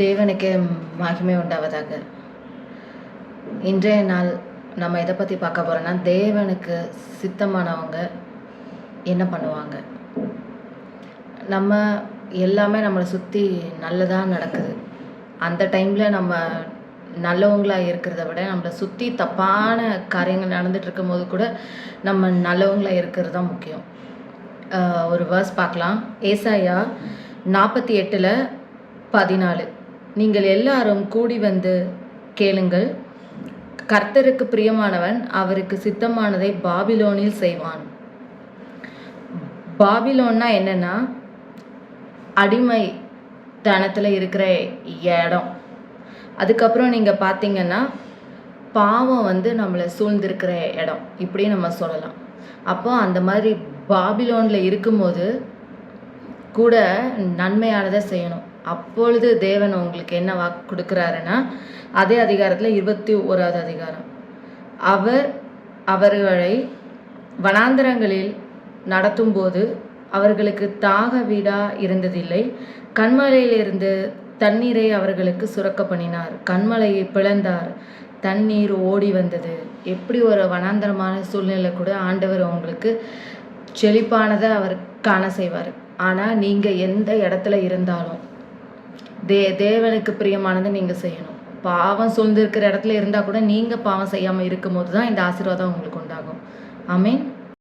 தேவனுக்கே மகிமை உண்டாவதாக. இன்றைய நாள் நம்ம எதை பற்றி பார்க்க போகிறோன்னா, தேவனுக்கு சித்தமானவங்க என்ன பண்ணுவாங்க. நம்ம எல்லாமே நம்மளை சுற்றி நல்லதாக நடக்குது. அந்த டைமில் நம்ம நல்லவங்களாக இருக்கிறத விட நம்மளை சுற்றி தப்பான காரியங்கள் நடந்துட்டு இருக்கும்போது கூட நம்ம நல்லவங்களாக இருக்கிறது தான் முக்கியம். ஒரு வேர்ஸ் பார்க்கலாம். ஏசாயா 48:14. நீங்கள் எல்லாரும் கூடி வந்து கேளுங்கள், கர்த்தருக்கு பிரியமானவன் அவருக்கு சித்தமானதை பாபிலோனில் செய்வான். பாபிலோன்னா என்னன்னா, அடிமை தனத்தில் இருக்கிற இடம். அதுக்கப்புறம் நீங்கள் பார்த்தீங்கன்னா பாவம் நம்மளை சூழ்ந்திருக்கிற இடம், இப்படி நம்ம சொல்லலாம். அப்போ அந்த மாதிரி பாபிலோனில் இருக்கும்போது கூட நன்மையானதை செய்யணும். அப்பொழுது தேவன் உங்களுக்கு என்ன வாக்கு கொடுக்குறாருன்னா, அதே அதிகாரத்தில் 21வது அதிகாரம், அவர்களை வனாந்தரங்களில் நடத்தும்போது அவர்களுக்கு தாக வீடா இருந்ததில்லை, கண்மலையிலிருந்து தண்ணீரை அவர்களுக்கு சுரக்க பண்ணினார், கண்மலையை பிளந்தார், தண்ணீர் ஓடி வந்தது. எப்படி ஒரு வனாந்தரமான சூழ்நிலை கூட ஆண்டவர் உங்களுக்கு செழிப்பானதை அவர் காண செய்வார். ஆனால் நீங்கள் எந்த இடத்துல இருந்தாலும் தேவனுக்கு பிரியமானதை நீங்கள் செய்யணும். பாவம் சூழ்ந்திருக்கிற இடத்துல இருந்தால் கூட நீங்கள் பாவம் செய்யாமல் இருக்கும்போது தான் இந்த ஆசீர்வாதம் உங்களுக்கு உண்டாகும். ஆமென்.